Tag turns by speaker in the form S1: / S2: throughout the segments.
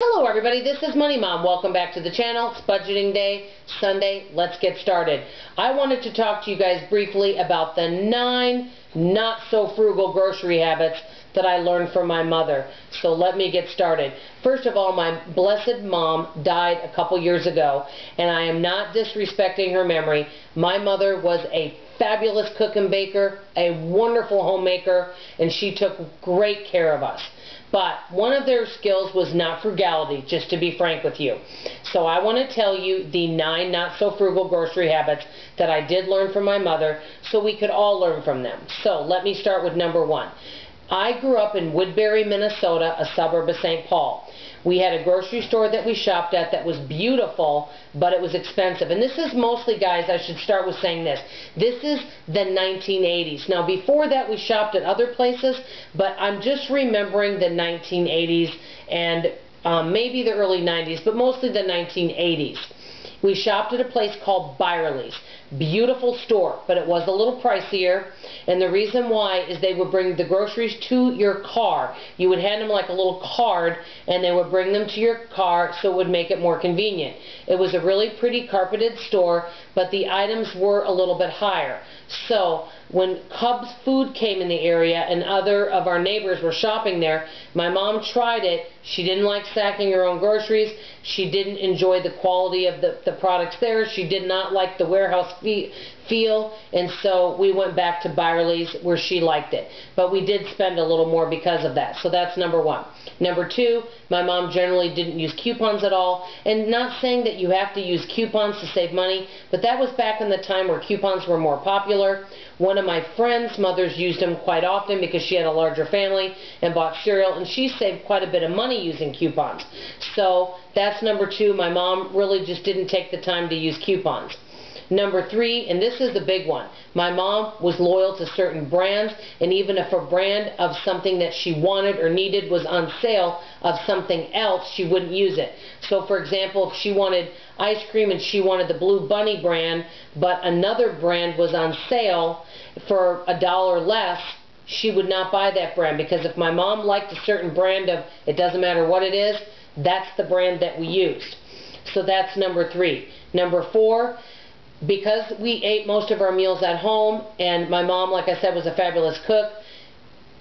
S1: Hello everybody, this is Money Mom. Welcome back to the channel. It's budgeting day, Sunday. Let's get started. I wanted to talk to you guys briefly about the 9 not so frugal grocery habits that I learned from my mother. So let me get started. First of all, my blessed mom died a couple years ago, and I am not disrespecting her memory. My mother was a fabulous cook and baker, a wonderful homemaker, and she took great care of us. But one of their skills was not frugality, just to be frank with you. So I want to tell you the 9 not so frugal grocery habits that I did learn from my mother, so we could all learn from them. So let me start with number 1. I grew up in Woodbury, Minnesota, a suburb of St. Paul. We had a grocery store that we shopped at that was beautiful, but it was expensive. And this is mostly, guys, I should start with saying this. This is the 1980s. Now, before that, we shopped at other places, but I'm just remembering the 1980s and maybe the early 90s, but mostly the 1980s. We shopped at a place called Byerly's. Beautiful store, but it was a little pricier, and the reason why is they would bring the groceries to your car. You would hand them like a little card, and they would bring them to your car, so it would make it more convenient. It was a really pretty carpeted store, but the items were a little bit higher. So when Cub's Food came in the area and other of our neighbors were shopping there, my mom tried it. She didn't like stacking her own groceries. She didn't enjoy the quality of the products there. She did not like the warehouse feel, and so we went back to Byerly's where she liked it. But we did spend a little more because of that. So that's number 1. Number 2, my mom generally didn't use coupons at all. And not saying that you have to use coupons to save money, but that was back in the time where coupons were more popular. One of my friends' mothers used them quite often because she had a larger family and bought cereal, and she saved quite a bit of money using coupons. So that's number 2. My mom really just didn't take the time to use coupons. Number 3, and this is the big one, my mom was loyal to certain brands, and even if a brand of something that she wanted or needed was on sale of something else, she wouldn't use it. So for example, if she wanted ice cream and she wanted the Blue Bunny brand, but another brand was on sale for $1 less, she would not buy that brand, because if my mom liked a certain brand of, it doesn't matter what it is, that's the brand that we used. So that's number 3. Number 4, because we ate most of our meals at home, and my mom, like I said, was a fabulous cook,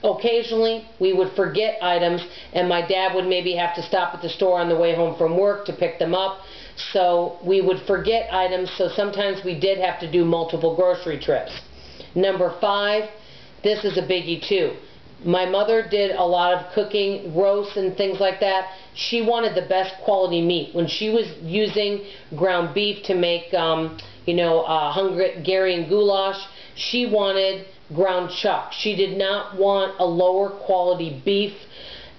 S1: occasionally we would forget items, and my dad would maybe have to stop at the store on the way home from work to pick them up. So we would forget items, so sometimes we did have to do multiple grocery trips. Number 5, this is a biggie too. My mother did a lot of cooking, roasts and things like that. She wanted the best quality meat. When she was using ground beef to make Hungarian goulash, she wanted ground chuck. She did not want a lower quality beef,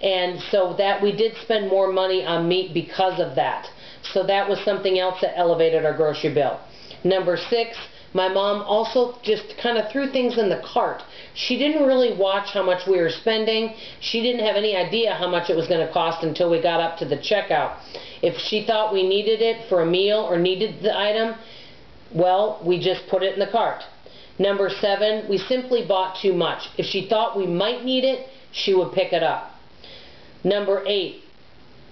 S1: and so that we did spend more money on meat because of that. So that was something else that elevated our grocery bill. Number 6, my mom also just kind of threw things in the cart. She didn't really watch how much we were spending. She didn't have any idea how much it was going to cost until we got up to the checkout. If she thought we needed it for a meal or needed the item, well, we just put it in the cart. Number 7, we simply bought too much. If she thought we might need it, she would pick it up. Number 8,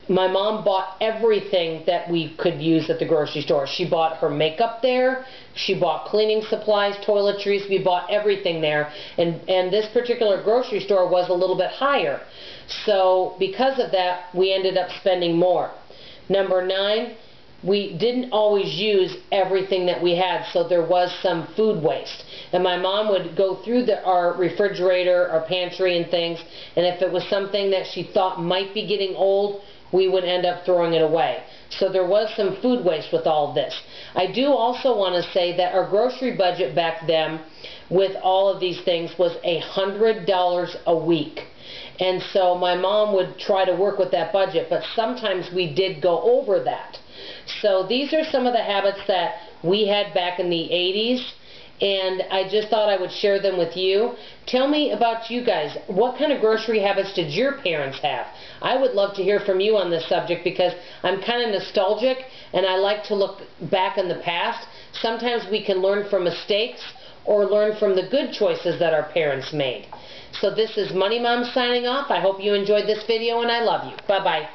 S1: my mom bought everything that we could use at the grocery store. She bought her makeup there. She bought cleaning supplies, toiletries. We bought everything there. And this particular grocery store was a little bit higher. So because of that, we ended up spending more. Number 9, we didn't always use everything that we had, so there was some food waste. And my mom would go through our refrigerator, our pantry and things, and if it was something that she thought might be getting old, we would end up throwing it away. So there was some food waste with all of this. I do also want to say that our grocery budget back then with all of these things was $100 a week. And so my mom would try to work with that budget, but sometimes we did go over that. So these are some of the habits that we had back in the 80s, and I just thought I would share them with you. Tell me about you guys. What kind of grocery habits did your parents have? I would love to hear from you on this subject, because I'm kind of nostalgic and I like to look back in the past. Sometimes we can learn from mistakes or learn from the good choices that our parents made. So this is Money Mom signing off. I hope you enjoyed this video, and I love you. Bye-bye.